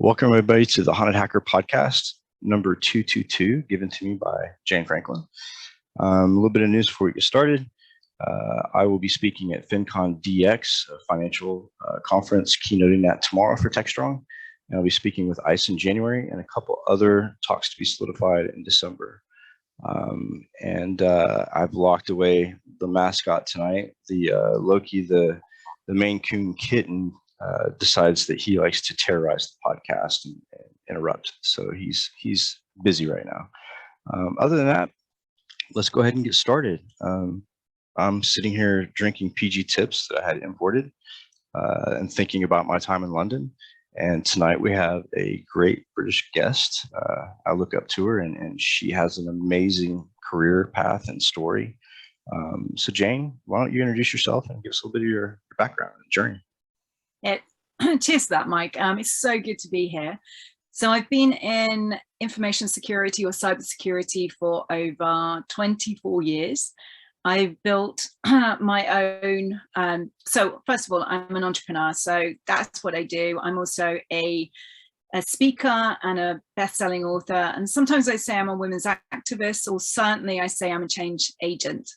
Welcome everybody to the Haunted Hacker podcast, number 222, given to me by Jane Frankland. A little bit of news before we get started. I will be speaking at FinCon DX, a financial conference, keynoting that tomorrow for TechStrong. And I'll be speaking with ICE in January and a couple other talks to be solidified in December. I've locked away the mascot tonight, the Loki, the Maine Coon kitten. Decides that he likes to terrorize the podcast and interrupt. So he's busy right now. Other than that, let's go ahead and get started. I'm sitting here drinking PG Tips that I had imported and thinking about my time in London. And tonight we have a great British guest. I look up to her and she has an amazing career path and story. So Jane, why don't you introduce yourself and give us a little bit of your background and journey? Cheers to that, Mike. It's so good to be here. So I've been in information security or cybersecurity for over 24 years. I've built my own. So first of all, I'm an entrepreneur, so that's what I do. I'm also a speaker and a best-selling author. And sometimes I say I'm a women's activist, or certainly I say I'm a change agent.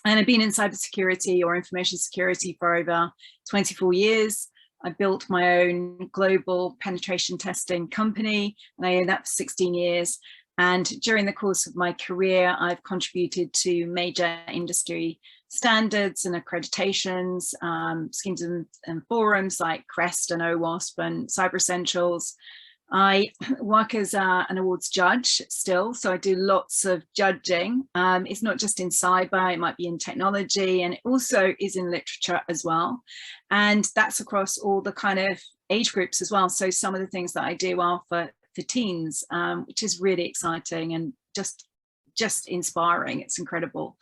And I've been in cybersecurity or information security for over 24 years. I built my own global penetration testing company, and I owned that for 16 years. And during the course of my career, I've contributed to major industry standards and accreditations, schemes and forums like CREST and OWASP and Cyber Essentials. I work as an awards judge still, so I do lots of judging. It's not just in cyber, it might be in technology, and it also is in literature as well. And that's across all the kind of age groups as well. So some of the things that I do are for teens, which is really exciting and just inspiring. It's incredible.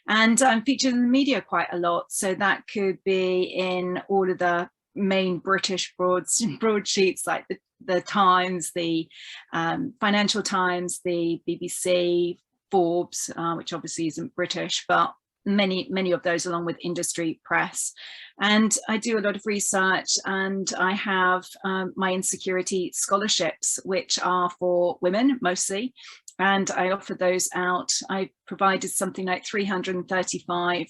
And I'm featured in the media quite a lot. So that could be in all of the main British broadsheets like the Times, the Financial Times, the BBC, Forbes, which obviously isn't British, but many of those along with industry press. And I do a lot of research, and I have my insecurity scholarships, which are for women mostly. And I offer those out. I provided something like 335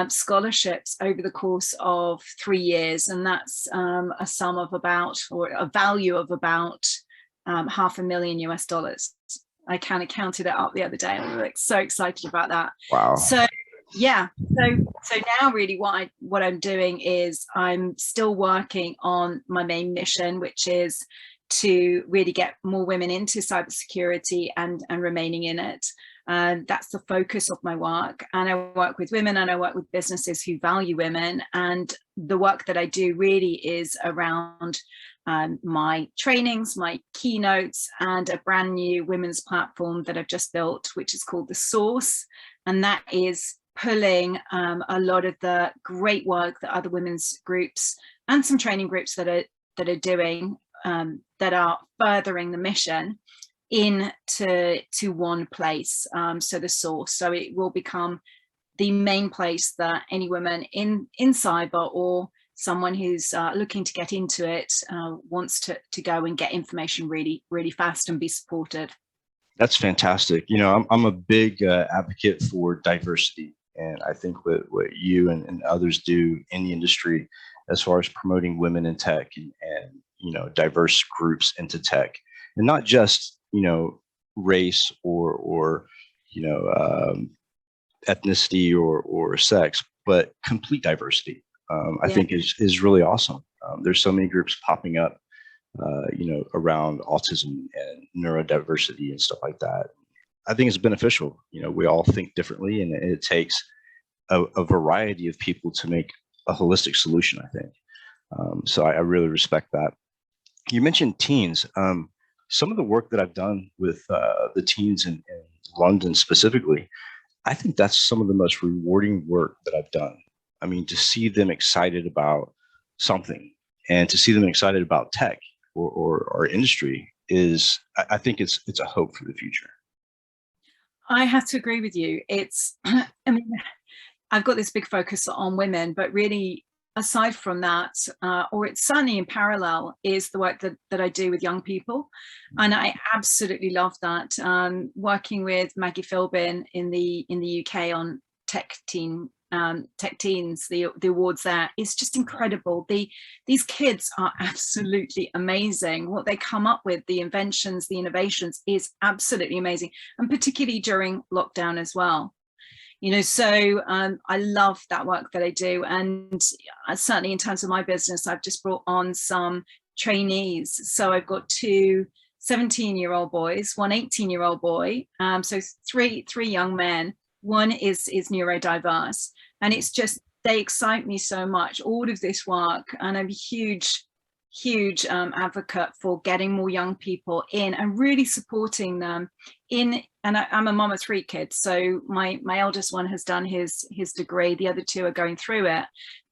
scholarships over the course of 3 years, and that's a sum of about, or a value of about $500,000 US. I kind of counted it up the other day. I'm like so excited about that. Wow. So yeah, so now really what I'm doing is I'm still working on my main mission, which is to really get more women into cybersecurity and remaining in it. That's the focus of my work. And I work with women and I work with businesses who value women. And the work that I do really is around my trainings, my keynotes, and a brand new women's platform that I've just built, which is called The Source. And that is pulling a lot of the great work that other women's groups and some training groups that are doing, that are furthering the mission into one place. So The Source. So it will become the main place that any woman in cyber or someone who's looking to get into it wants to go and get information really, really fast and be supported. That's fantastic. You know, I'm a big advocate for diversity. And I think what you and others do in the industry as far as promoting women in tech and you know, diverse groups into tech, and not just, you know, race or you know, ethnicity or sex, but complete diversity, I think is really awesome. There's so many groups popping up, you know, around autism and neurodiversity and stuff like that. I think it's beneficial. You know, we all think differently, and it takes a variety of people to make a holistic solution, I think. So I really respect that. You mentioned teens. Some of the work that I've done with the teens in London specifically, I think that's some of the most rewarding work that I've done. I mean, to see them excited about something and to see them excited about tech or our industry is, I think it's a hope for the future. I have to agree with you. It's, I mean, I've got this big focus on women, but really aside from that, or it's certainly in parallel, is the work that I do with young people. And I absolutely love that. Working with Maggie Philbin in the UK on Tech Teens, the awards there is just incredible. These kids are absolutely amazing. What they come up with, the inventions, the innovations, is absolutely amazing, and particularly during lockdown as well. You know, so I love that work that I do. And certainly in terms of my business, I've just brought on some trainees. So I've got two 17-year-old boys, one 18-year-old boy. So three young men. One is neurodiverse, and it's just, they excite me so much, all of this work. And I'm a huge advocate for getting more young people in and really supporting them in. And I'm a mom of 3 kids, so my eldest one has done his degree, the other 2 are going through it,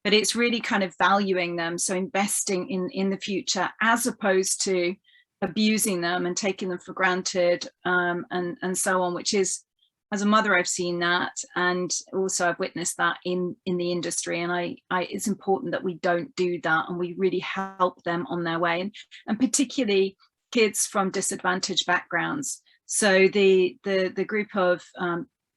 but it's really kind of valuing them, so investing in the future as opposed to abusing them and taking them for granted, and so on, which is, as a mother, I've seen that, and also I've witnessed that in the industry. And I it's important that we don't do that, and we really help them on their way, and particularly kids from disadvantaged backgrounds. So the group of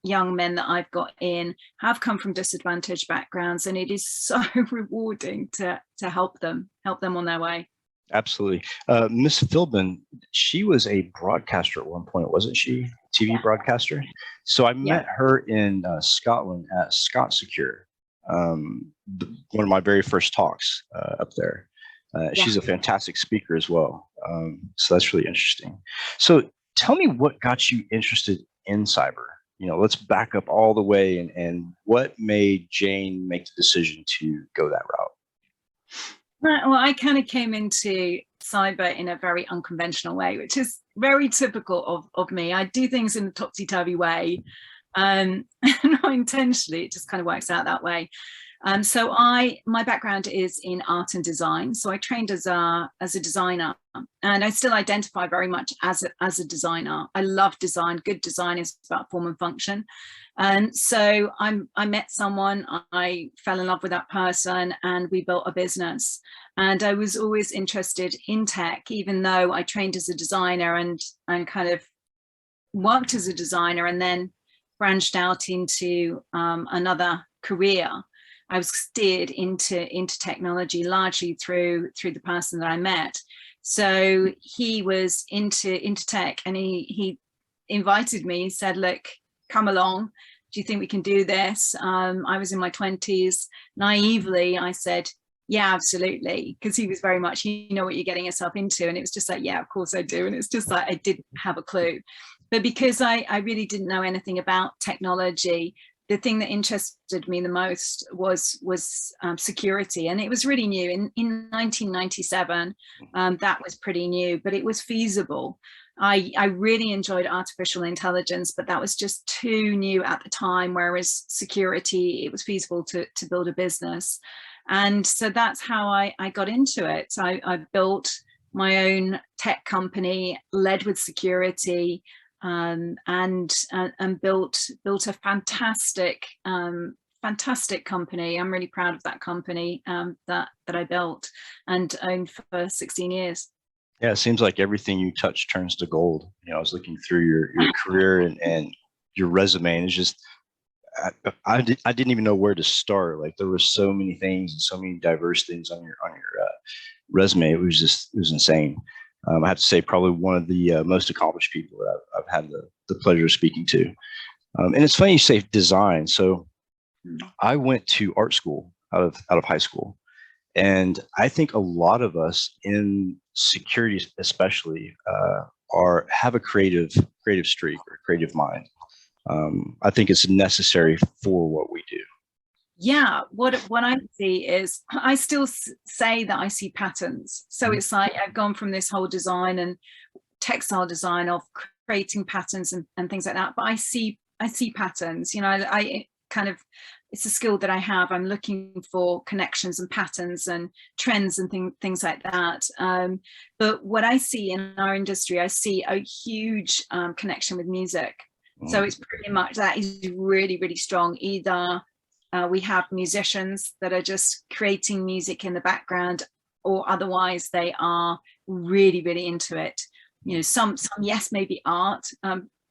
young men that I've got in have come from disadvantaged backgrounds, and it is so rewarding to help them on their way. Absolutely. Miss Philbin, she was a broadcaster at one point, wasn't she? TV broadcaster. So I met her in Scotland at Scott Secure, one of my very first talks up there. She's a fantastic speaker as well. So that's really interesting. So tell me what got you interested in cyber. You know, let's back up all the way, and what made Jane make the decision to go that route? Well, I kind of came into cyber in a very unconventional way, which is very typical of me. I do things in a topsy-turvy way, and not intentionally, it just kind of works out that way. So my background is in art and design. So I trained as a designer, and I still identify very much as a designer. I love design. Good design is about form and function. And so I met someone, I fell in love with that person, and we built a business. And I was always interested in tech, even though I trained as a designer and kind of worked as a designer, and then branched out into another career. I was steered into technology largely through the person that I met. So he was into tech, and he invited me. He said, "Look, come along. Do you think we can do this?" I was in my 20s. Naively, I said, "Yeah, absolutely," because he was very much, you know what you're getting yourself into, and it was just like, yeah, of course I do. And it's just like I didn't have a clue, but because I really didn't know anything about technology, the thing that interested me the most was security, and it was really new in 1997. That was pretty new, but it was feasible. I really enjoyed artificial intelligence, but that was just too new at the time, whereas security, it was feasible to build a business. And so that's how I got into it. I built my own tech company, led with security, and built a fantastic company. I'm really proud of that company that I built and owned for 16 years. Yeah, it seems like everything you touch turns to gold. You know, I was looking through your career and your resume, and it's just I didn't even know where to start. Like, there were so many things and so many diverse things on your resume. It was insane. I have to say, probably one of the most accomplished people that I've had the pleasure of speaking to. And it's funny you say design. So I went to art school out of high school. And I think a lot of us in security, especially, have a creative streak or creative mind. I think it's necessary for what we do. Yeah, what I see is, I still say that I see patterns. So it's like I've gone from this whole design and textile design of creating patterns and things like that. But I see patterns. You know, I kind of, it's a skill that I have. I'm looking for connections and patterns and trends and things like that. But what I see in our industry, I see a huge connection with music. So it's pretty much, that is really, really strong. Either We have musicians that are just creating music in the background, or otherwise they are really, really into it. You know, some yes, maybe art,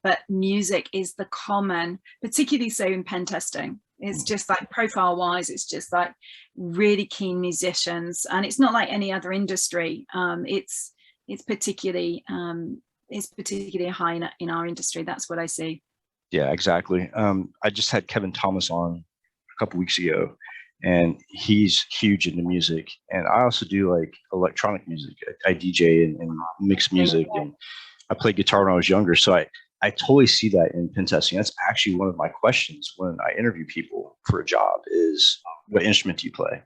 but music is the common, particularly so in pen testing. It's just like profile wise, it's just like really keen musicians, and it's not like any other industry. It's particularly high in our industry. That's what I see. Yeah, exactly. I just had Kevin Thomas on a couple weeks ago, and he's huge into music. And I also do like electronic music. I DJ and mix music, and I played guitar when I was younger. So I totally see that in pen testing. That's actually one of my questions when I interview people for a job is, what instrument do you play?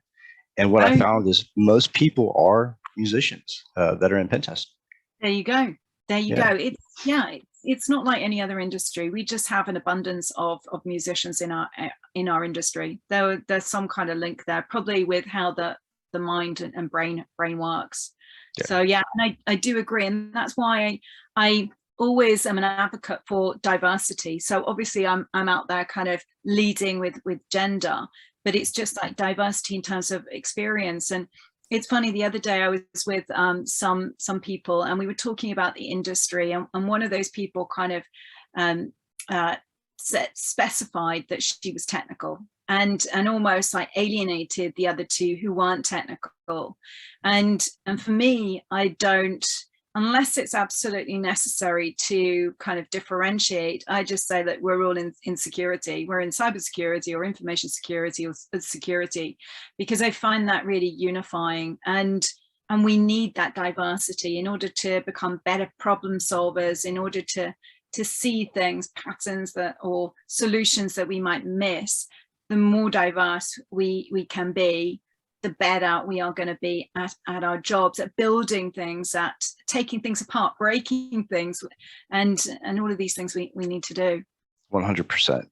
And what I found is most people are musicians that are in pen testing. There you go. There you go. It's not like any other industry. We just have an abundance of musicians in our industry. There's some kind of link there, probably with how the mind and brain works. Yeah. So yeah, and I do agree, and that's why I always am an advocate for diversity. So obviously I'm out there kind of leading with gender, but it's just like diversity in terms of experience. And it's funny, the other day I was with some people, and we were talking about the industry, and one of those people kind of specified that she was technical, and almost like alienated the other two who weren't technical. And for me, I don't, unless it's absolutely necessary to kind of differentiate, I just say that we're all in security. We're in cybersecurity or information security or security, because I find that really unifying. And we need that diversity in order to become better problem solvers, in order to see things, patterns or solutions that we might miss. The more diverse we can be, the better we are going to be at our jobs, at building things, at taking things apart, breaking things, and all of these things we need to do. 100%.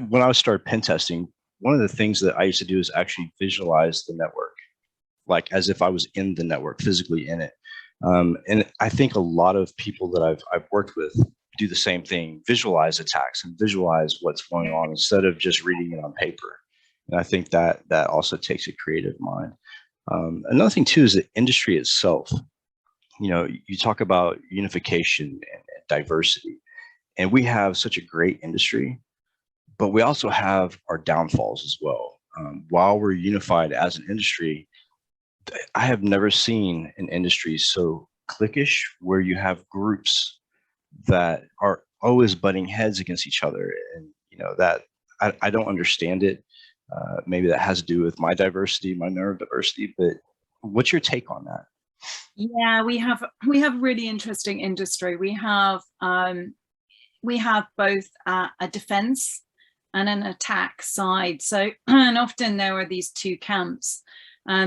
When I started pen testing, one of the things that I used to do is actually visualize the network, like as if I was in the network, physically in it. And I think a lot of people that I've worked with do the same thing, visualize attacks and visualize what's going on instead of just reading it on paper. And I think that also takes a creative mind. Another thing too is the industry itself. You know, you talk about unification and diversity, and we have such a great industry, but we also have our downfalls as well. While we're unified as an industry, I have never seen an industry so cliquish, where you have groups that are always butting heads against each other. And, you know, that I don't understand it. Maybe that has to do with my diversity, my neurodiversity, but what's your take on that? Yeah, we have really interesting industry. We have both a defense and an attack side. So, and often there are these two camps.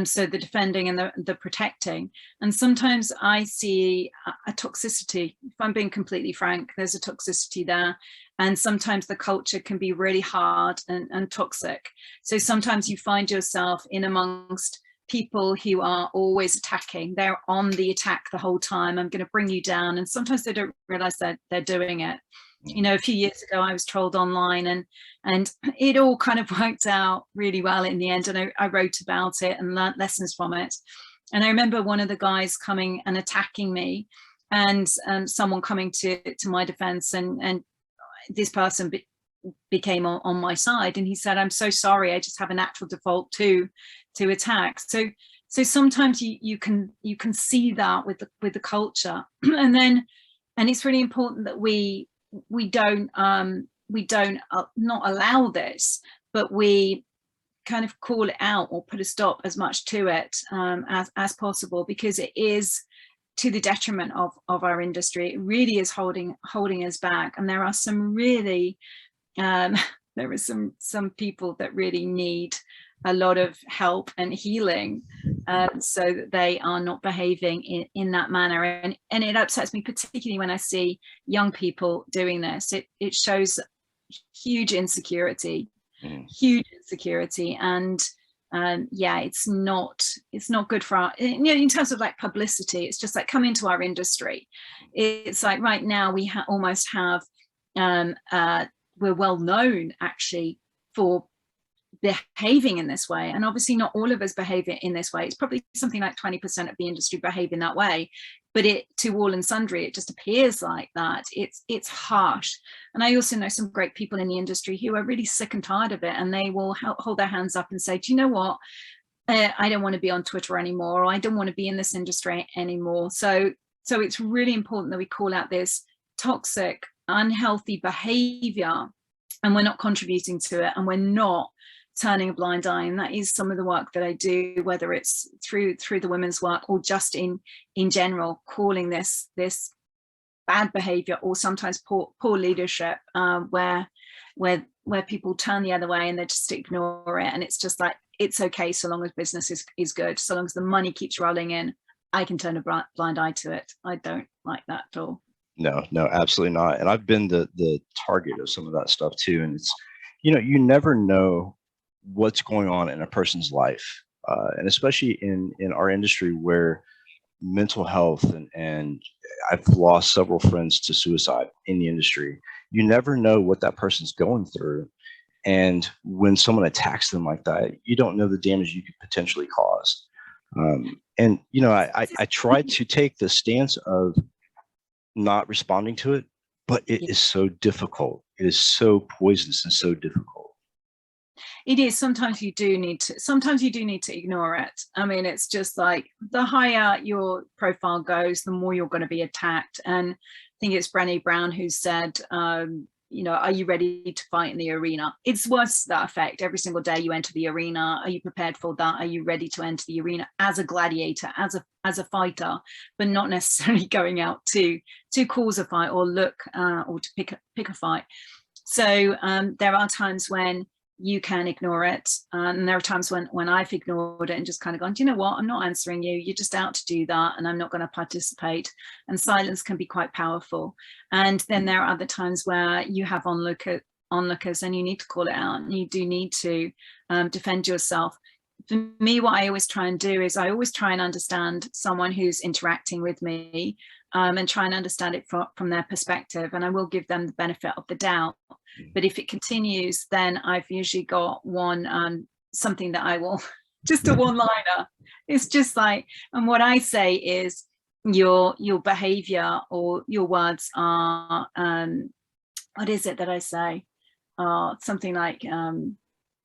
So the defending and the protecting. And sometimes I see a toxicity. If I'm being completely frank, there's a toxicity there. And sometimes the culture can be really hard and toxic. So sometimes you find yourself in amongst people who are always attacking. They're on the attack the whole time. I'm going to bring you down. And sometimes they don't realize that they're doing it. You know, a few years ago, I was trolled online, and it all kind of worked out really well in the end. And I wrote about it and learnt lessons from it. And I remember one of the guys coming and attacking me, and someone coming to my defense, and this person became on my side, and he said, "I'm so sorry, I just have a natural default to attack." So sometimes you can see that with the culture, and it's really important that we don't not allow this, but we kind of call it out or put a stop as much to it as possible, because it is to the detriment of our industry. It really is holding us back. And there are some really there are some people that really need a lot of help and healing, so that they are not behaving in that manner. And it upsets me, particularly when I see young people doing this. It shows huge insecurity, and yeah, it's not good for our, you know, in terms of like publicity. It's just like, come into our industry. It's like right now we almost have we're well known actually for behaving in this way. And obviously not all of us behave in this way. It's probably something like 20% of the industry behave in that way, but it, to all and sundry, it just appears like that. It's harsh. And I also know some great people in the industry who are really sick and tired of it, and they will hold their hands up and say, do you know what, I don't want to be on Twitter anymore, or I don't want to be in this industry anymore. So it's really important that we call out this toxic, unhealthy behavior, and we're not contributing to it, and we're not turning a blind eye. And that is some of the work that I do, whether it's through the women's work or just in general, calling this bad behavior, or sometimes poor leadership, where people turn the other way and they just ignore it. And it's just like, it's okay so long as business is good, so long as the money keeps rolling in, I can turn a blind eye to it. I don't like that at all. No, absolutely not. And I've been the target of some of that stuff too. And it's, you never know what's going on in a person's life, and especially in our industry where mental health and I've lost several friends to suicide in the industry. You never know what that person's going through, and when someone attacks them like that, you don't know the damage you could potentially cause. And I tried to take the stance of not responding to it, but it is so difficult. It is so poisonous and so difficult. It is. Sometimes you do need to ignore it. I mean, it's just like, the higher your profile goes, the more you're going to be attacked. And I think it's Brené Brown who said, are you ready to fight in the arena? It's worse to that effect. Every single day you enter the arena, are you prepared for that? Are you ready to enter the arena as a gladiator, as a fighter, but not necessarily going out to cause a fight or or to pick a fight. So there are times when you can ignore it, and there are times when I've ignored it and just kind of gone, do you know what, I'm not answering you, you're just out to do that, and I'm not going to participate. And silence can be quite powerful. And then there are other times where you have onlookers and you need to call it out, and you do need to defend yourself. For me, what I always try and do is I always try and understand someone who's interacting with me, and try and understand it from their perspective, and I will give them the benefit of the doubt. But if it continues, then I've usually got something that I will, just a one-liner. It's just like, and what I say is, your behavior or your words are, what is it that I say? Something like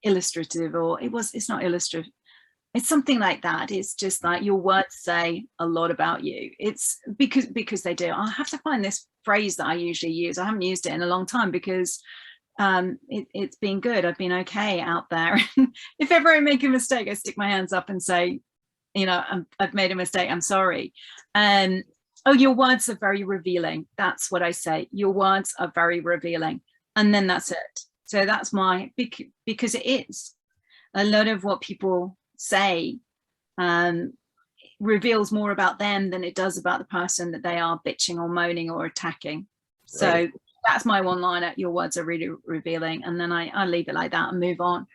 illustrative, or it's not illustrative. It's something like that. It's just like, your words say a lot about you. It's because they do. I'll have to find this phrase that I usually use. I haven't used it in a long time because it's been good. I've been okay out there. If ever I make a mistake, I stick my hands up and say, I've made a mistake, I'm sorry. Oh, your words are very revealing. That's what I say. Your words are very revealing. And then that's it. So that's because it is. A lot of what people say reveals more about them than it does about the person that they are bitching or moaning or attacking. So that's my one-liner. Your words are really revealing, and then I leave it like that and move on.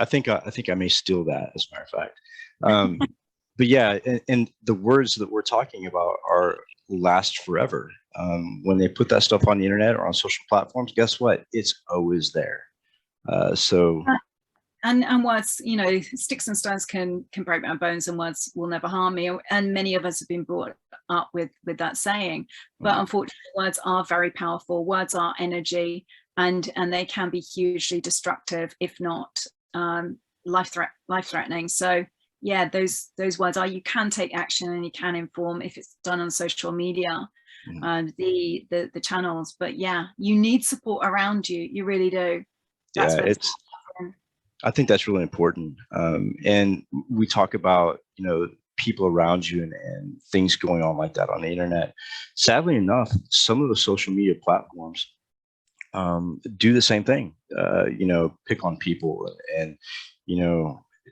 I think I may steal that, as a matter of fact. But yeah, and the words that we're talking about last forever. When they put that stuff on the internet or on social platforms, guess what? It's always there. And words, sticks and stones can break my bones, and words will never harm me. And many of us have been brought up with that saying. But unfortunately, words are very powerful. Words are energy, and they can be hugely destructive, if not life-threatening. So yeah, those words are. You can take action and you can inform if it's done on social media, the channels. But yeah, you need support around you. You really do. I think that's really important. And we talk about, people around you and things going on like that on the internet. Sadly enough, some of the social media platforms do the same thing, pick on people, and,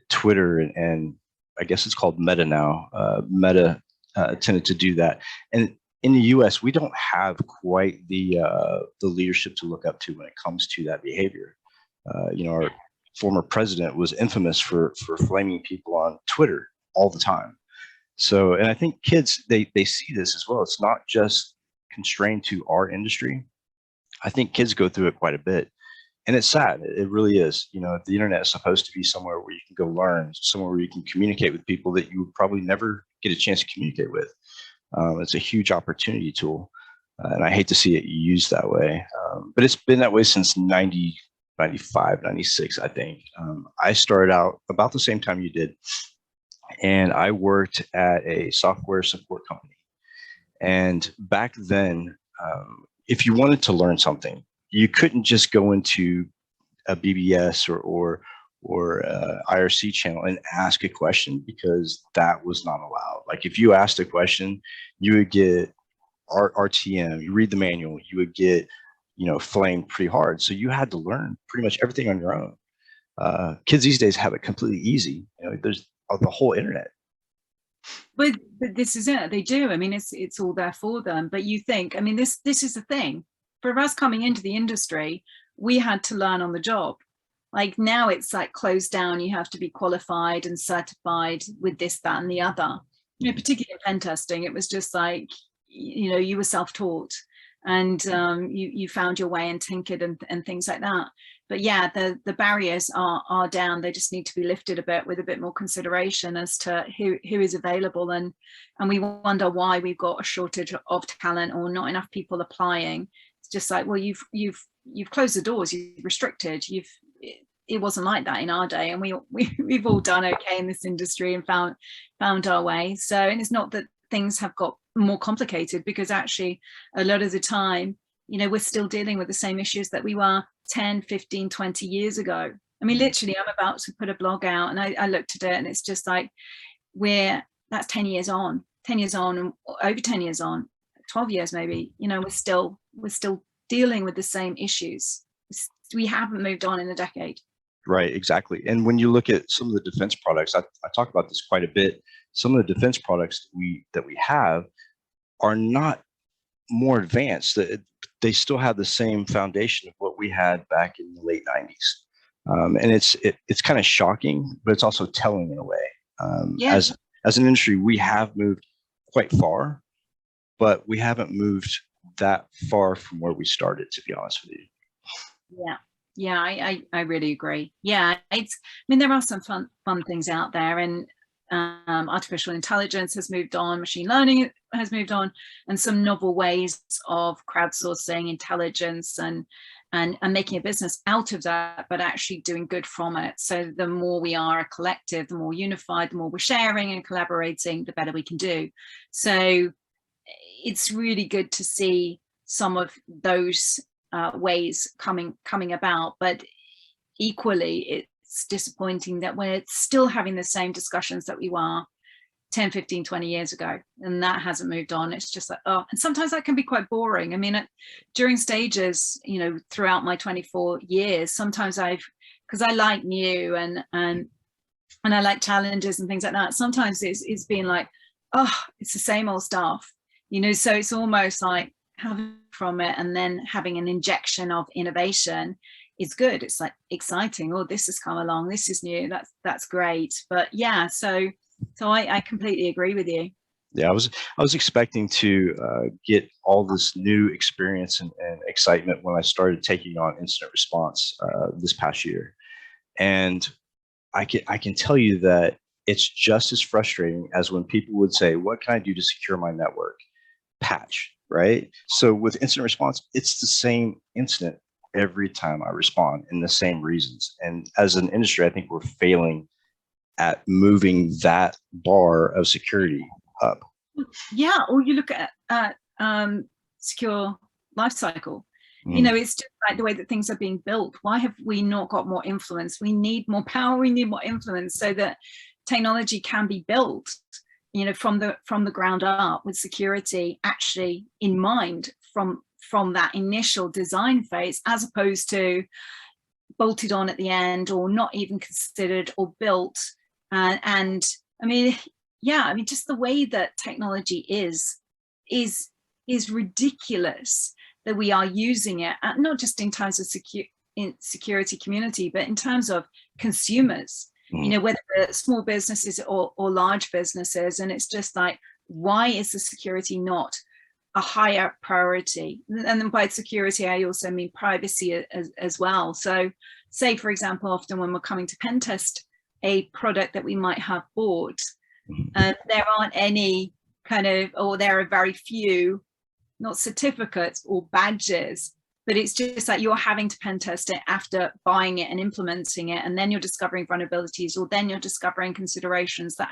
Twitter and I guess it's called Meta now. Meta tended to do that. And in the US, we don't have quite the leadership to look up to when it comes to that behavior. Our former president was infamous for flaming people on Twitter all the time. So, and I think kids, they see this as well. It's not just constrained to our industry. I think kids go through it quite a bit. And it's sad. It really is. The internet is supposed to be somewhere where you can go learn, somewhere where you can communicate with people that you would probably never get a chance to communicate with. It's a huge opportunity tool. And I hate to see it used that way. But it's been that way since 90, 95, 96, I think. I started out about the same time you did. And I worked at a software support company. And back then, if you wanted to learn something, you couldn't just go into a BBS or IRC channel and ask a question, because that was not allowed. Like if you asked a question, you would get RTM, you read the manual, you would get, flamed pretty hard. So you had to learn pretty much everything on your own. Kids these days have it completely easy. There's the whole internet. But this is it. They do. I mean, it's all there for them. But you think, I mean, this is the thing. For us coming into the industry, we had to learn on the job. Like now it's like closed down. You have to be qualified and certified with this, that, and the other. Particularly in pen testing, it was just like, you were self-taught, and you found your way and tinkered and things like that. But yeah, the barriers are down. They just need to be lifted a bit, with a bit more consideration as to who is available. And we wonder why we've got a shortage of talent or not enough people applying. It's just like, well, you've closed the doors, you've restricted, it wasn't like that in our day, and we've all done okay in this industry and found our way. So, and it's not that things have got more complicated, because actually a lot of the time, we're still dealing with the same issues that we were 10, 15, 20 years ago. I mean, literally, I'm about to put a blog out, and I looked at it, and it's just like, that's 10 years on, and over 10 years on, 12 years maybe, we're still dealing with the same issues. We haven't moved on in a decade. Right, exactly. And when you look at some of the defense products, I talk about this quite a bit. Some of the defense products that we have are not more advanced. They still have the same foundation of what we had back in the late 90s. And it's kind of shocking, but it's also telling in a way. As an industry, we have moved quite far, but we haven't moved that far from where we started, to be honest with you. Yeah, I really agree. Yeah, I mean, there are some fun things out there, and artificial intelligence has moved on, machine learning has moved on, and some novel ways of crowdsourcing intelligence and making a business out of that, but actually doing good from it. So the more we are a collective, the more unified, the more we're sharing and collaborating, the better we can do. So it's really good to see some of those ways coming about, but equally it's disappointing that we're still having the same discussions that we were 10, 15, 20 years ago, and that hasn't moved on. It's just like, and sometimes that can be quite boring. I mean, during stages, throughout my 24 years, sometimes because I like new and I like challenges and things like that, sometimes it's been like, it's the same old stuff, so it's almost like having from it and then having an injection of innovation is good. It's like exciting. This has come along, this is new, that's great. But yeah, so I completely agree with you. Yeah, I was expecting to get all this new experience and excitement when I started taking on incident response this past year, and I can tell you that it's just as frustrating as when people would say, "What can I do to secure my network?" Patch, right? So with incident response, it's the same incident every time I respond, in the same reasons. And as an industry, I think we're failing at moving that bar of security up. Yeah, or you look at secure lifecycle. It's just like the way that things are being built. Why have we not got more influence? We need more power, we need more influence, so that technology can be built from the ground up, with security actually in mind from that initial design phase, as opposed to bolted on at the end, or not even considered or built. And I mean, just the way that technology is ridiculous, that we are using it, not just in terms of security community, but in terms of consumers. Whether they're small businesses or large businesses. And it's just like, why is the security not a higher priority. And then by security, I also mean privacy as well. So say, for example, often when we're coming to pen test a product that we might have bought, there aren't any kind of, or there are very few, not certificates or badges, but it's just like you're having to pen test it after buying it and implementing it. And then you're discovering vulnerabilities, or then you're discovering considerations that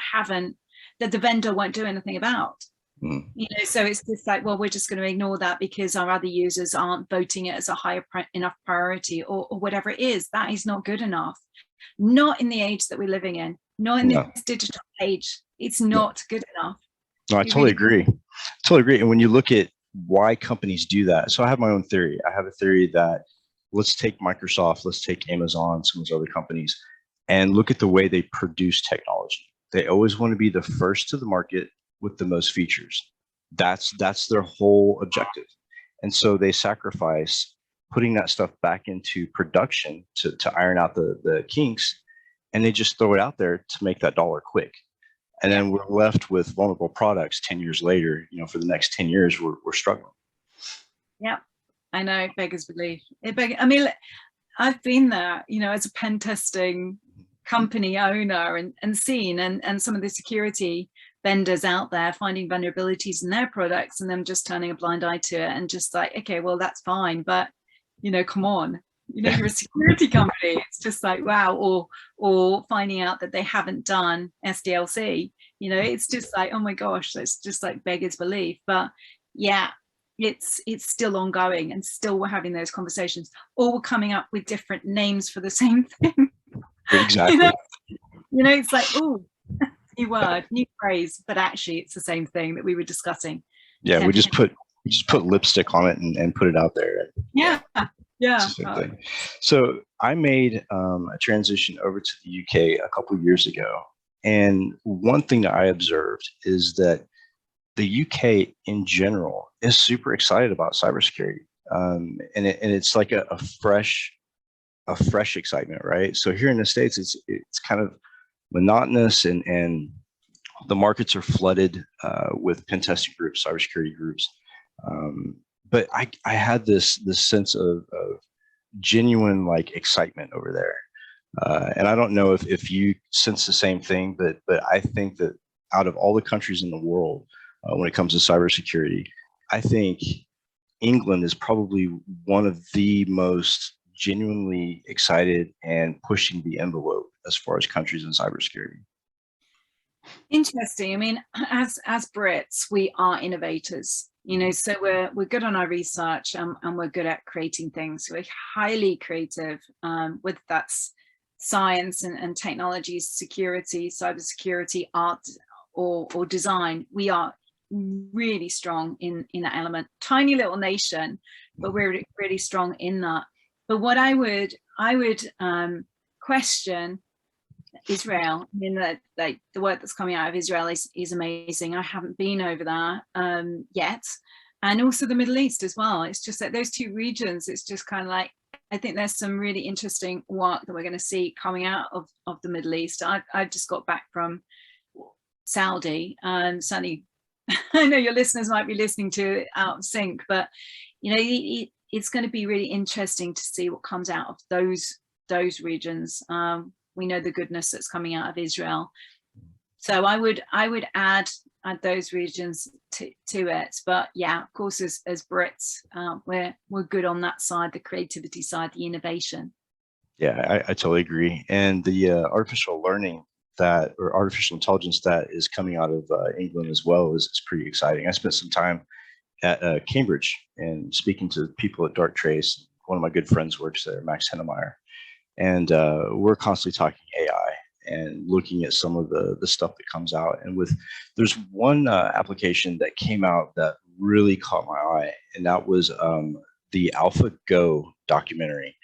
the vendor won't do anything about. You know, so it's just like, well, we're just going to ignore that because our other users aren't voting it as a higher enough priority, or whatever it is. That is not good enough. Not in the age that we're living in, not in this digital age. It's not good enough. No, I totally agree. Totally agree. And when you look at why companies do that, so I have my own theory. I have a theory that let's take Microsoft, let's take Amazon, some of those other companies, and look at the way they produce technology. They always want to be the first to the market with the most features. That's their whole objective. And so they sacrifice putting that stuff back into production to iron out the kinks, and they just throw it out there to make that dollar quick. And then we're left with vulnerable products 10 years later. You know, for the next 10 years, we're struggling. Yeah, I know, beggars belief. I mean, I've been there, you know, as a pen testing company owner and seen and some of the security vendors out there finding vulnerabilities in their products and them just turning a blind eye to it and just like, okay, well, that's fine, but you know, come on, you know, you're a security company. It's just like, wow. Or finding out that they haven't done SDLC, you know, it's just like, oh my gosh, that's just like beggars belief. But yeah, it's still ongoing, and still we're having those conversations, or we're coming up with different names for the same thing. Exactly. You know, it's like, oh, new word, new phrase, but actually it's the same thing that we were discussing. Yeah, we just put lipstick on it and put it out there. Yeah. So I made a transition over to the UK a couple of years ago, and one thing that I observed is that the UK in general is super excited about cybersecurity, and it's like a fresh excitement, right? So here in the States, it's kind of monotonous, and the markets are flooded with pen testing groups, cybersecurity groups. But I had this sense of genuine like excitement over there, and I don't know if you sense the same thing, but I think that out of all the countries in the world, when it comes to cybersecurity, I think England is probably one of the most genuinely excited and pushing the envelope as far as countries in cybersecurity. Interesting. I mean, as Brits, we are innovators, you know, so we're good on our research, and we're good at creating things. We're highly creative, whether that's science and technology, security, cybersecurity, art, or design. We are really strong in that element. Tiny little nation, but we're really strong in that. But what I would question Israel. I mean, that like the work that's coming out of Israel is amazing. I haven't been over there yet, and also the Middle East as well. It's just like those two regions. It's just kind of like, I think there's some really interesting work that we're going to see coming out of the Middle East. I've just got back from Saudi, and certainly I know your listeners might be listening to it out of sync, but you know, it's going to be really interesting to see what comes out of those regions. We know the goodness that's coming out of Israel, so I would add those regions to it. But yeah, of course, as Brits, we're good on that side, the creativity side, the innovation. Yeah, I totally agree. And the artificial learning or artificial intelligence that is coming out of England as well is pretty exciting. I spent some time at Cambridge and speaking to people at Darktrace. One of my good friends works there, Max Hennemeyer, and we're constantly talking AI and looking at some of the stuff that comes out. And there's one application that came out that really caught my eye, and that was the AlphaGo documentary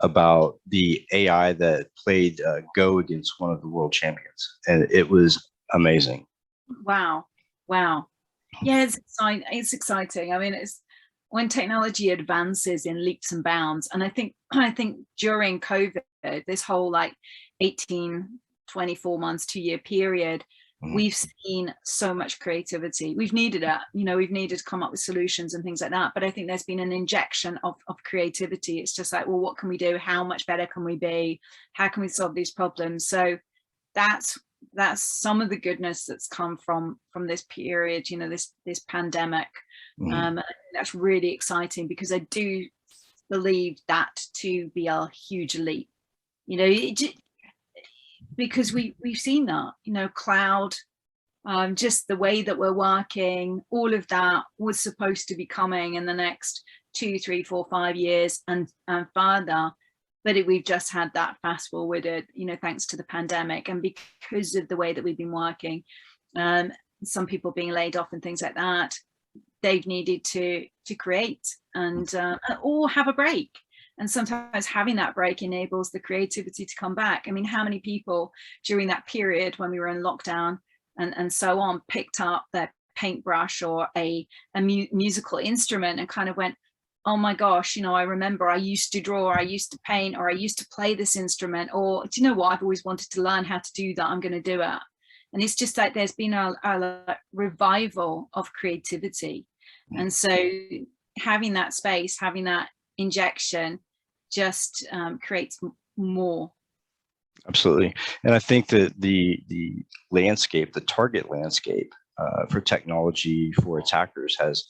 about the AI that played Go against one of the world champions, and it was amazing. Wow. Yeah, it's exciting. I mean, it's when technology advances in leaps and bounds, and I think during COVID, this whole like 18, 24 months, 2-year period, we've seen so much creativity. We've needed it, we've needed to come up with solutions and things like that. But I think there's been an injection of creativity. It's just like, well, what can we do? How much better can we be? How can we solve these problems? So that's some of the goodness that's come from this period, this pandemic. That's really exciting, because I do believe that to be a huge leap, because we've seen that, cloud, just the way that we're working, all of that was supposed to be coming in the next 2, 3, 4, 5 years and further. But we've just had that fast forwarded, thanks to the pandemic, and because of the way that we've been working, some people being laid off and things like that, they've needed to create and or have a break. And sometimes having that break enables the creativity to come back. I mean, how many people during that period when we were in lockdown and so on picked up their paintbrush or a musical instrument and kind of went, oh my gosh, I remember I used to draw, or I used to paint, or I used to play this instrument, or do you know what, I've always wanted to learn how to do that, I'm going to do it. And it's just like there's been a revival of creativity. And so having that space, having that injection just creates more. Absolutely. And I think that the landscape, the target landscape for technology for attackers has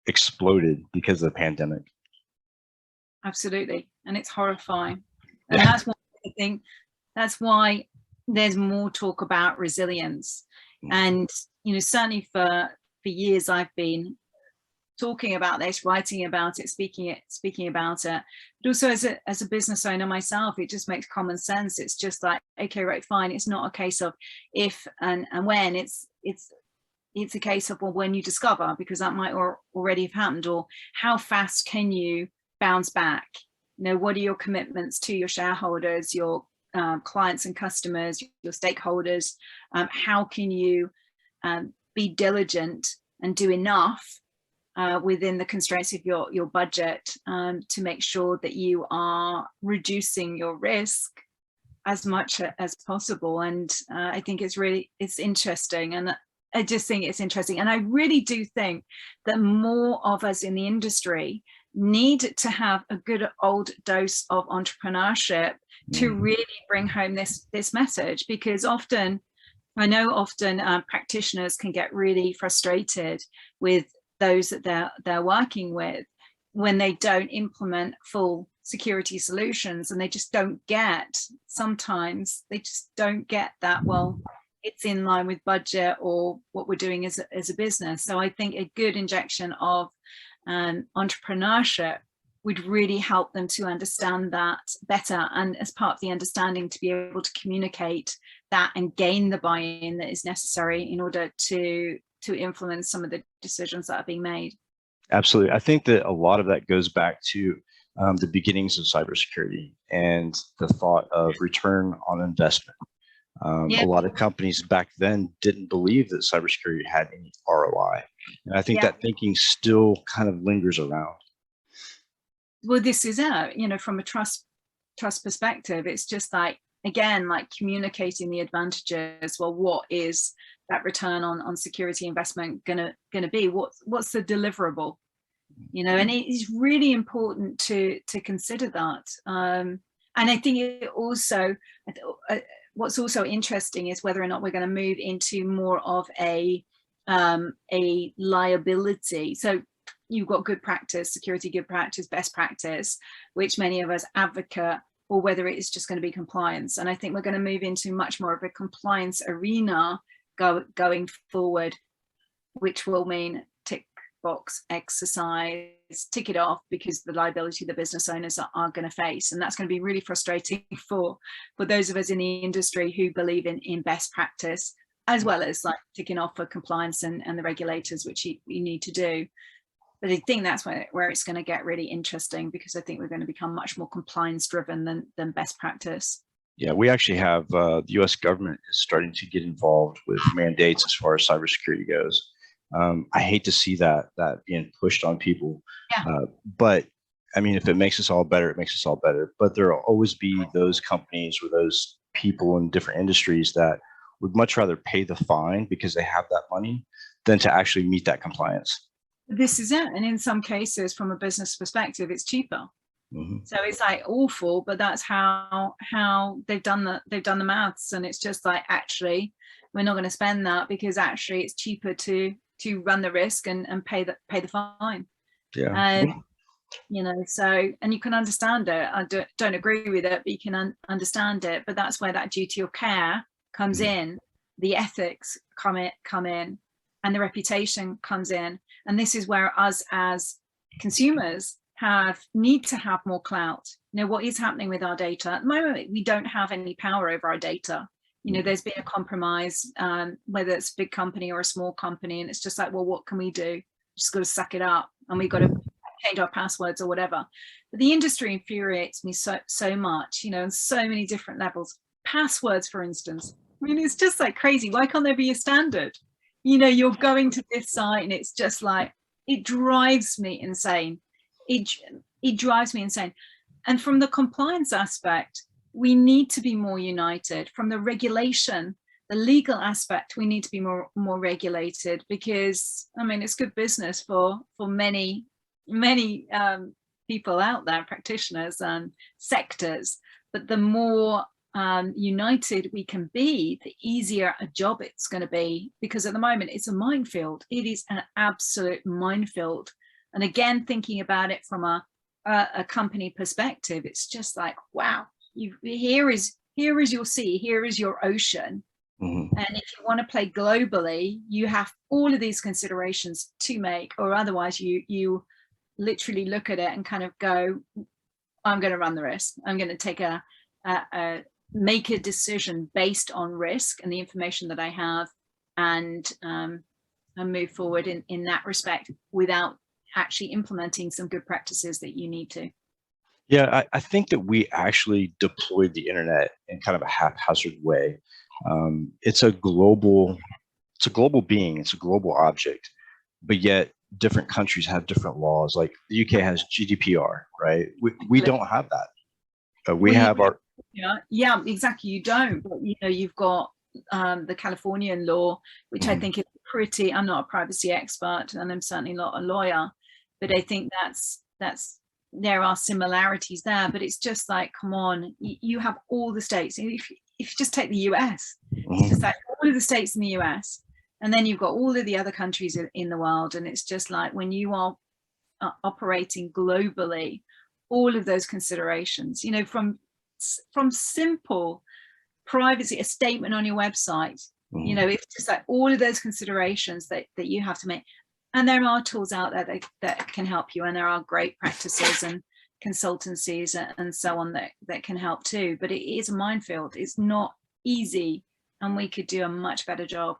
exploded because of the pandemic. Absolutely. And it's horrifying. And that's one thing, that's why there's more talk about resilience. And certainly for years I've been talking about this, writing about it, speaking about it, but also as a business owner myself, it just makes common sense. It's just like, okay, right, fine, it's not a case of if and when, it's a case of, well, when you discover, because that might already have happened, or how fast can you bounce back? What are your commitments to your shareholders, your clients and customers, your stakeholders? How can you be diligent and do enough within the constraints of your budget to make sure that you are reducing your risk as much as possible? And I think it's interesting, and I just think it's interesting. And I really do think that more of us in the industry need to have a good old dose of entrepreneurship to really bring home this message, because often practitioners can get really frustrated with those that they're working with when they don't implement full security solutions, and they just don't get, sometimes they just don't get that, well, it's in line with budget or what we're doing as a business. So I think a good injection of entrepreneurship would really help them to understand that better, and as part of the understanding, to be able to communicate that and gain the buy-in that is necessary in order to influence some of the decisions that are being made. Absolutely. I think that a lot of that goes back to the beginnings of cybersecurity and the thought of return on investment. A lot of companies back then didn't believe that cybersecurity had any ROI. And I think that thinking still kind of lingers around. Well, this is it, from a trust perspective, it's just like, again, like communicating the advantages. Well, what is that return on security investment gonna be? What's the deliverable? And it is really important to consider that. And I think it also, what's also interesting is whether or not we're going to move into more of a liability. So you've got good practice, security, good practice, best practice, which many of us advocate, or whether it is just going to be compliance. And I think we're going to move into much more of a compliance arena going forward, which will mean tick box exercise, tick it off, because the liability the business owners are going to face. And that's going to be really frustrating for those of us in the industry who believe in best practice, as well as like ticking off for compliance and the regulators, which you need to do. But I think that's where it's going to get really interesting, because I think we're going to become much more compliance driven than best practice. Yeah, we actually have the U.S. government is starting to get involved with mandates as far as cybersecurity goes. I hate to see that being pushed on people, but I mean, if it makes us all better, it makes us all better. But there will always be those companies or those people in different industries that would much rather pay the fine because they have that money than to actually meet that compliance. This is it. And in some cases, from a business perspective, it's cheaper. So it's like awful, but that's how they've done the maths. And it's just like, actually, we're not going to spend that because actually it's cheaper to run the risk and pay the fine. Yeah. You know, so, and you can understand it. I don't agree with it, but you can understand it. But that's where that duty of care comes in, the ethics come in, and the reputation comes in. And this is where us as consumers need to have more clout. You know, what is happening with our data at the moment? We don't have any power over our data. You know, there's been a compromise, whether it's a big company or a small company, and it's just like, well, what can we do? Just got to suck it up, and we've got to change our passwords or whatever. But the industry infuriates me so much, you know, on so many different levels. Passwords, for instance. I mean, it's just like crazy. Why can't there be a standard? You know, you're going to this site and it's just like, it drives me insane. It drives me insane. And from the compliance aspect, we need to be more united. From the regulation, the legal aspect, we need to be more regulated, because I mean, it's good business for many people out there, practitioners and sectors. But the more united we can be, the easier a job it's going to be, because at the moment it's a minefield. It is an absolute minefield. And again, thinking about it from a company perspective, it's just like, wow, here is your sea, here is your ocean. And if you want to play globally, you have all of these considerations to make, or otherwise you literally look at it and kind of go, I'm going to run the risk. I'm going to make a decision based on risk and the information that I have, and move forward in that respect without actually implementing some good practices that you need to. Yeah, I think that we actually deployed the internet in kind of a haphazard way. It's a global being, it's a global object, but yet different countries have different laws. Like the UK has GDPR, right? We don't have that. We have our yeah, exactly. You don't, but you know, you've got the Californian law, which I think is pretty. I'm not a privacy expert, and I'm certainly not a lawyer, but I think that's there are similarities there. But it's just like, come on, you have all the states. If you just take the US, it's just like all of the states in the US, and then you've got all of the other countries in the world, and it's just like, when you are operating globally, all of those considerations, you know, from simple privacy, a statement on your website, you know, it's just like all of those considerations that you have to make. And there are tools out there that can help you, and there are great practices and consultancies and so on that can help too. But it is a minefield. It's not easy, and we could do a much better job.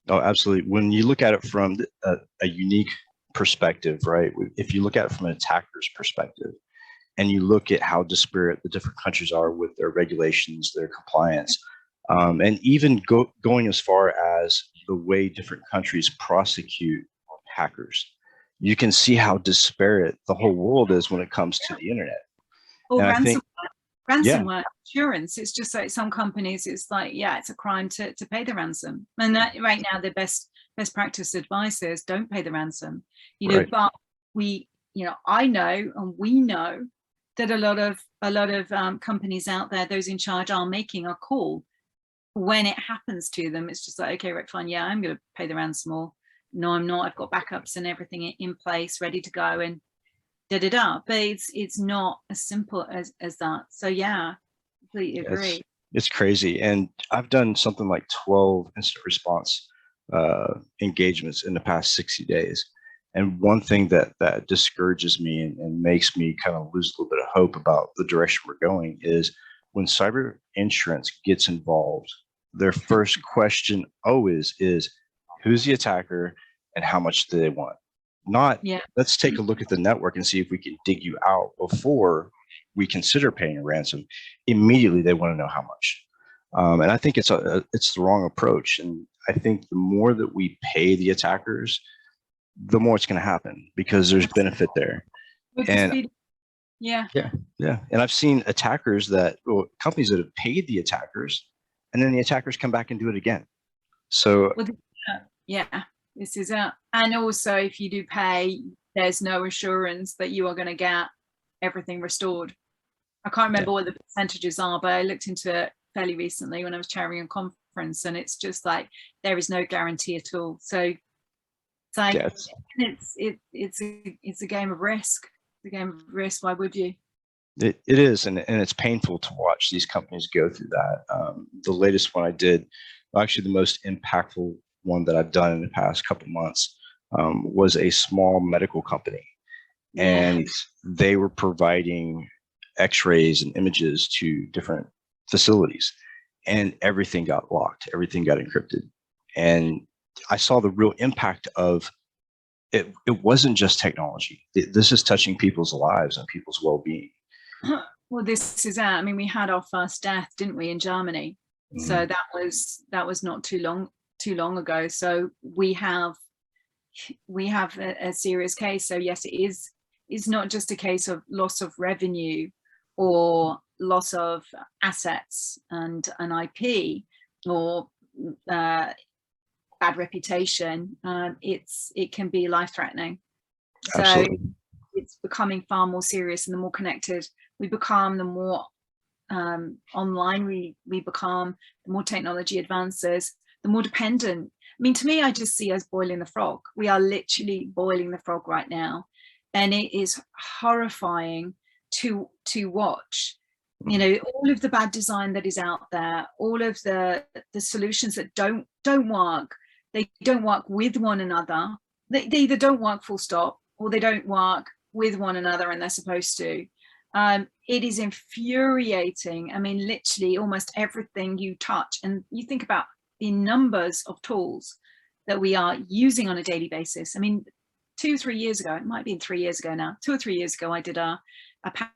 Oh, absolutely. When you look at it from a unique perspective, right? If you look at it from an attacker's perspective, and you look at how disparate the different countries are with their regulations, their compliance, and even going as far as the way different countries prosecute hackers, you can see how disparate the whole world is when it comes to the internet. Or ransomware insurance. It's just like some companies, it's like, yeah, it's a crime to pay the ransom. And that right now, the best practice advice is don't pay the ransom. You know, but I know, and we know, that a lot of companies out there, those in charge, are making a call when it happens to them. It's just like, okay, right, fine, yeah, I'm going to pay the ransom, or no, I'm not. I've got backups and everything in place, ready to go, and da. But it's not as simple as that. So yeah, completely agree. It's crazy, and I've done something like 12 instant response engagements in the past 60 days. And one thing that discourages me and makes me kind of lose a little bit of hope about the direction we're going is when cyber insurance gets involved, their first question always is, who's the attacker and how much do they want? Not, let's take a look at the network and see if we can dig you out before we consider paying a ransom. Immediately, they want to know how much. And I think it's the wrong approach. And I think the more that we pay the attackers, the more it's going to happen, because there's benefit there. And and I've seen attackers companies that have paid the attackers and then the attackers come back and do it again. So well, yeah, this is it. And also, if you do pay, there's no assurance that you are going to get everything restored. I can't remember what the percentages are, but I looked into it fairly recently when I was chairing a conference, and it's just like there is no guarantee at all. So it's like it's a game of risk. It's a game of risk. Why would you? It is, and it's painful to watch these companies go through that. The latest one I did, actually the most impactful one that I've done in the past couple months, was a small medical company, and they were providing X-rays and images to different facilities, and everything got locked, everything got encrypted, and I saw the real impact of it. It wasn't just technology. This is touching people's lives and people's well-being. Well, this is I mean, we had our first death, didn't we, in Germany? So that was not too long ago. So we have a serious case. So yes, it's not just a case of loss of revenue or loss of assets and an IP or bad reputation. It can be life-threatening. So Absolutely. it's becoming far more serious, and the more connected we become, the more online we become, the more technology advances, the more dependent. I mean, to me, I just see us boiling the frog. We are literally boiling the frog right now, and it is horrifying to watch. You know, all of the bad design that is out there, all of the solutions that don't work. They don't work with one another. They either don't work full stop, or they don't work with one another and they're supposed to. It is infuriating. I mean, literally almost everything you touch, and you think about the numbers of tools that we are using on a daily basis. I mean, 2 or 3 years ago, it might be 3 years ago now, 2 or 3 years ago, I did a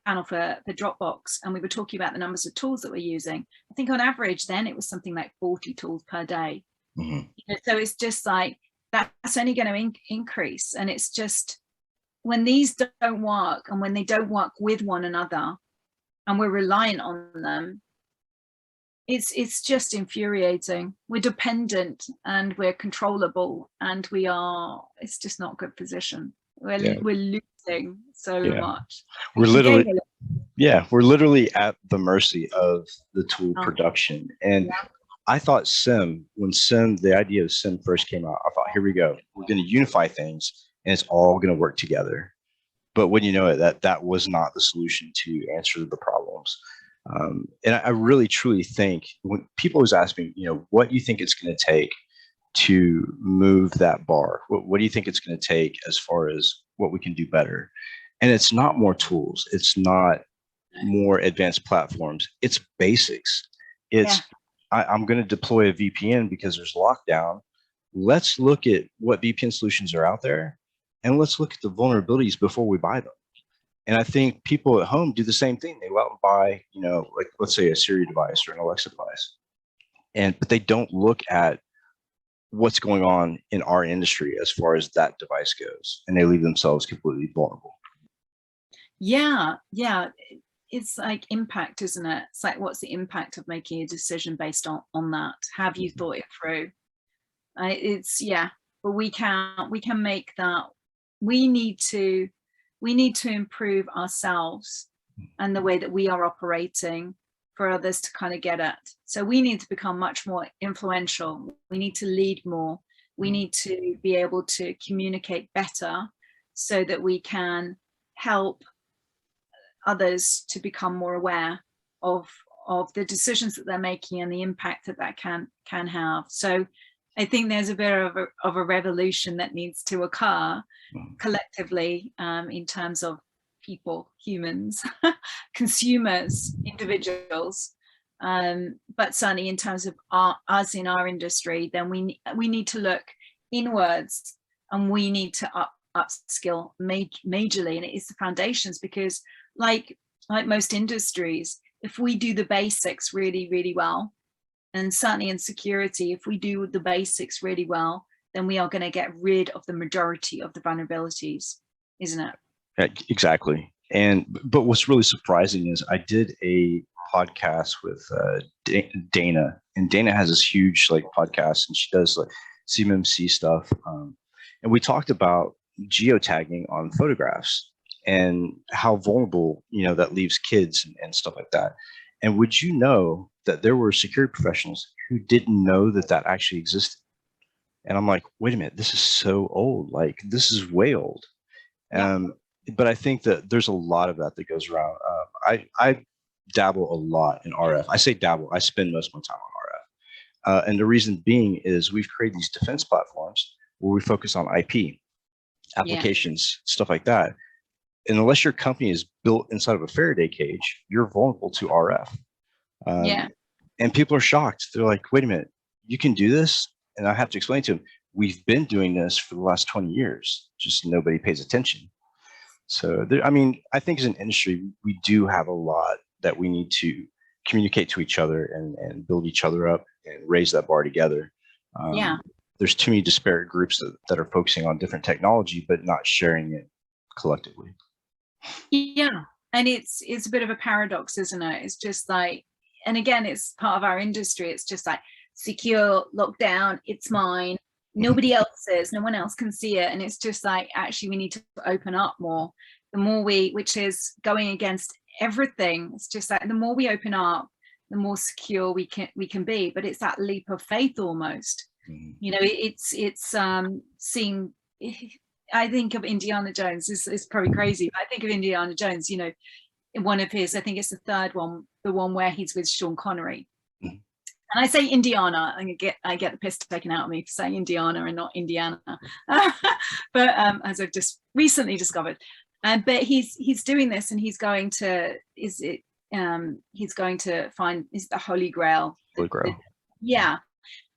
panel for Dropbox, and we were talking about the numbers of tools that we're using. I think on average then it was something like 40 tools per day. You know, so it's just like, that's only going to increase. And it's just, when these don't work, and when they don't work with one another, and we're reliant on them, it's just infuriating. We're dependent and we're controllable, and it's just not a good position. We're losing so much. We're literally at the mercy of the tool production. And I thought the idea of SIM first came out, I thought, here we go. We're going to unify things and it's all going to work together. But when you know it, that was not the solution to answer the problems. And I really, truly think, when people always ask me, what do you think it's going to take to move that bar? What do you think it's going to take as far as what we can do better? And it's not more tools. It's not more advanced platforms. It's basics. It's, I'm going to deploy a VPN because there's lockdown. Let's look at what VPN solutions are out there, and let's look at the vulnerabilities before we buy them. And I think people at home do the same thing. They go out and buy, like, let's say a Siri device or an Alexa device, but they don't look at what's going on in our industry as far as that device goes, and they leave themselves completely vulnerable. Yeah. It's like impact, isn't it? It's like, what's the impact of making a decision based on that? Have you thought it through? But we can make that. We need to improve ourselves and the way that we are operating for others to kind of get it. So we need to become much more influential. We need to lead more. We need to be able to communicate better so that we can help others to become more aware of the decisions that they're making and the impact that can have. So I think there's a bit of a revolution that needs to occur collectively, in terms of people, humans, consumers, individuals, but certainly in terms of us in our industry. Then we need to look inwards, and we need to upskill majorly, and it is the foundations, because like most industries, if we do the basics really, really well, and certainly in security, if we do the basics really well, then we are going to get rid of the majority of the vulnerabilities, isn't it? Yeah, exactly. But what's really surprising is I did a podcast with Dana, and Dana has this huge like podcast, and she does like CMMC stuff. And we talked about geotagging on photographs and how vulnerable, that leaves kids and stuff like that. And would you know that there were security professionals who didn't know that that actually existed? And I'm like, wait a minute, this is so old. Like, this is way old. Yeah. But I think that there's a lot of that goes around. I dabble a lot in RF. I say dabble. I spend most of my time on RF. And the reason being is we've created these defense platforms where we focus on IP, applications, stuff like that. And unless your company is built inside of a Faraday cage, you're vulnerable to RF. And people are shocked. They're like, wait a minute, you can do this? And I have to explain to them, we've been doing this for the last 20 years, just nobody pays attention. So, I think as an industry, we do have a lot that we need to communicate to each other and build each other up and raise that bar together. There's too many disparate groups that are focusing on different technology, but not sharing it collectively. Yeah. And it's a bit of a paradox, isn't it? It's just like, and again, it's part of our industry. It's just like secure, lockdown, it's mine. Nobody else's, no one else can see it. And it's just like, actually, we need to open up more. The more which is going against everything. It's just like the more we open up, the more secure we can be. But it's that leap of faith almost. It's seeing. I think of Indiana Jones. It's probably crazy, but I think of Indiana Jones. In one of his, I think it's the third one, the one where he's with Sean Connery. And I say Indiana, and I get the piss taken out of me for saying Indiana and not Indiana, but as I've just recently discovered. But he's doing this, and he's going to find the Holy Grail. Holy Grail.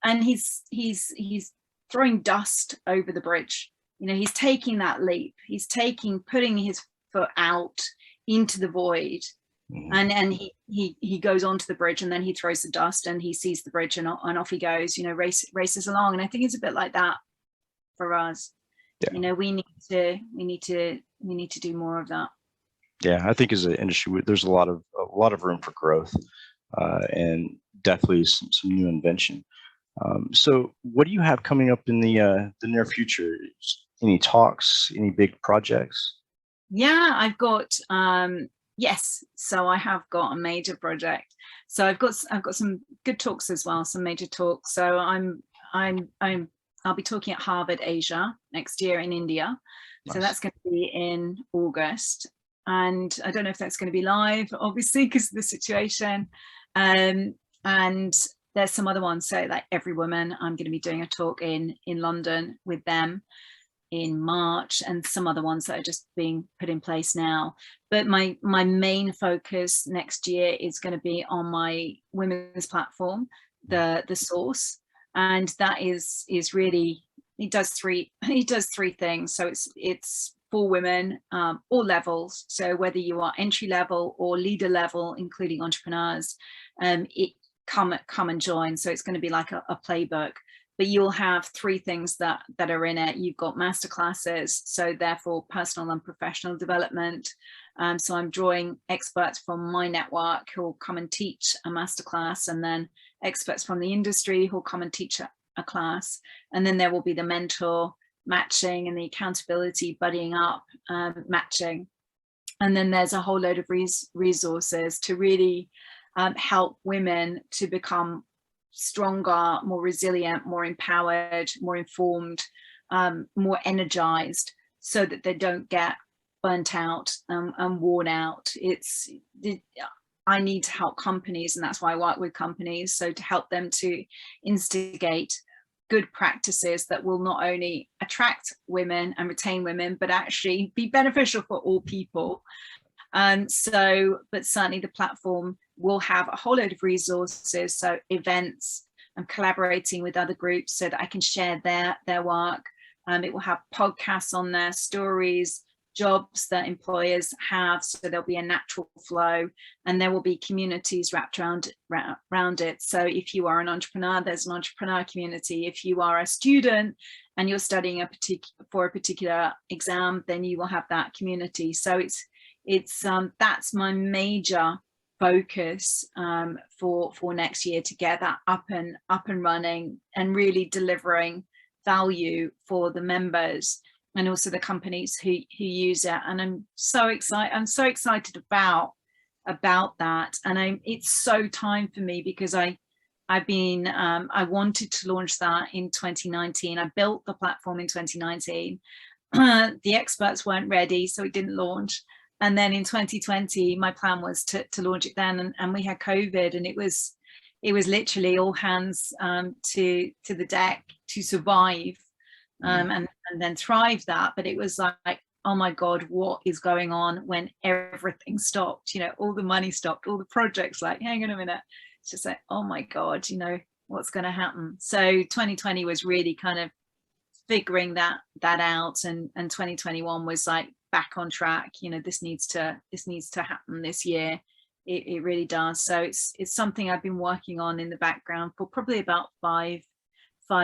And he's throwing dust over the bridge. He's taking that leap. He's putting his foot out into the void. And he goes onto the bridge, and then he throws the dust, and he sees the bridge, and off he goes. Races along. And I think it's a bit like that for us. Yeah. We need to do more of that. Yeah, I think as an industry, there's a lot of room for growth, and definitely some new invention. So, what do you have coming up in the near future? Any talks? Any big projects? Yeah, I've got. Yes, so I have got a major project. So I've got some good talks as well, some major talks. So I'll be talking at Harvard Asia next year in India. Nice. So that's going to be in August, and I don't know if that's going to be live, obviously, because of the situation. And there's some other ones. So like Every Woman, I'm going to be doing a talk in London with them in March, and some other ones that are just being put in place now. But my main focus next year is going to be on my women's platform, the Source, and that is really, it does three things. So it's for women, all levels. So whether you are entry level or leader level, including entrepreneurs, it come and join. So it's going to be like a playbook. But you'll have three things that are in it. You've got masterclasses, so therefore personal and professional development. So I'm drawing experts from my network who will come and teach a masterclass, and then experts from the industry who will come and teach a class. And then there will be the mentor matching and the accountability buddying up matching. And then there's a whole load of resources to really help women to become stronger, more resilient, more empowered, more informed, more energized, so that they don't get burnt out and worn out. I need to help companies, and that's why I work with companies. So to help them to instigate good practices that will not only attract women and retain women, but actually be beneficial for all people. But certainly the platform will have a whole load of resources, so events. I'm collaborating with other groups so that I can share their work. It will have podcasts on there, stories, jobs that employers have, so there'll be a natural flow, and there will be communities wrapped around it. So if you are an entrepreneur, there's an entrepreneur community. If you are a student and you're studying for a particular exam, then you will have that community. So it's that's my major focus for next year to get that up and running and really delivering value for the members and also the companies who use it. And I'm so excited about that. And it's so time for me because I wanted to launch that in 2019. I built the platform in 2019. The experts weren't ready, so it didn't launch. And then in 2020, my plan was to launch it then, and we had COVID, and it was literally all hands to the deck to survive and then thrive that. But it was like, oh my God, what is going on when everything stopped? You know, all the money stopped, all the projects, like, hang on a minute. It's just like, oh my God, you know, what's going to happen? So 2020 was really kind of figuring that out, and 2021 was like back on track. You know, this needs to happen this year. It really does. So it's something I've been working on in the background for probably about five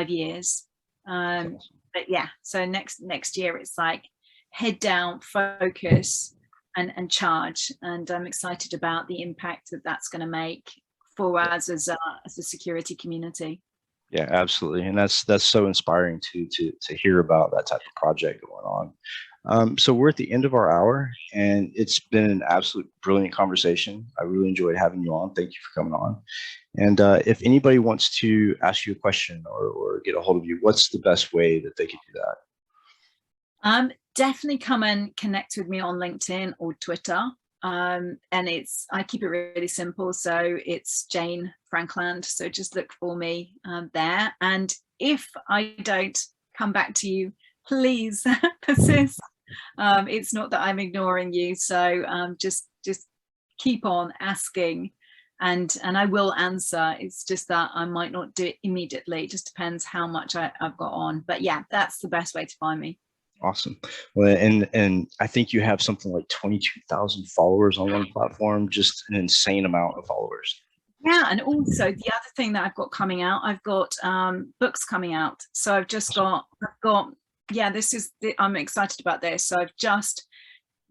years. But yeah, so next year it's like head down, focus, and charge. And I'm excited about the impact that that's going to make for us as a security community. Yeah, absolutely. And that's so inspiring to hear about that type of project going on. So we're at the end of our hour, and it's been an absolute brilliant conversation. I really enjoyed having you on. Thank you for coming on. And if anybody wants to ask you a question or get a hold of you, what's the best way that they can do that? Definitely come and connect with me on LinkedIn or Twitter. And I keep it really simple. So it's Jane Frankland. So just look for me there. And if I don't come back to you, please persist. It's not that I'm ignoring you. So just keep on asking, and I will answer. It's just that I might not do it immediately. It just depends how much I've got on. But yeah, that's the best way to find me. Awesome. Well, and I think you have something like 22,000 followers on one platform, just an insane amount of followers. Yeah, and also the other thing that I've got coming out, I've got books coming out. So I've got yeah, I'm excited about this. So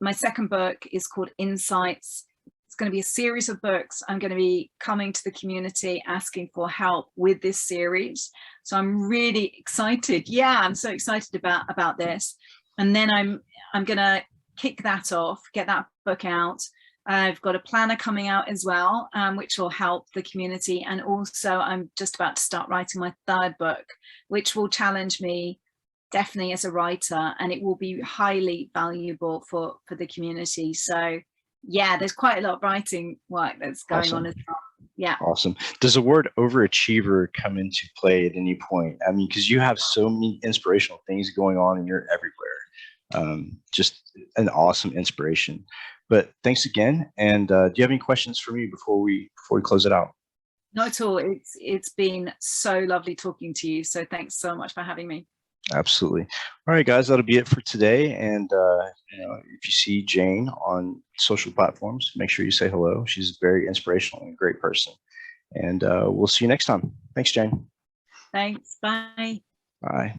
my second book is called Insights. It's going to be a series of books. I'm going to be coming to the community asking for help with this series. So I'm really excited. Yeah, I'm so excited about this. And then I'm going to kick that off, get that book out. I've got a planner coming out as well, which will help the community. And also I'm just about to start writing my third book, which will challenge me definitely as a writer, and it will be highly valuable for the community. So yeah, there's quite a lot of writing work that's going on as well. Yeah. Awesome. Does the word overachiever come into play at any point? I mean, because you have so many inspirational things going on and you're everywhere. Just an awesome inspiration. But thanks again. And do you have any questions for me before we close it out? Not at all. It's been so lovely talking to you. So thanks so much for having me. Absolutely. All right, guys, that'll be it for today. And if you see Jane on social platforms, make sure you say hello. She's very inspirational and a great person. And we'll see you next time. Thanks, Jane. Thanks. Bye. Bye.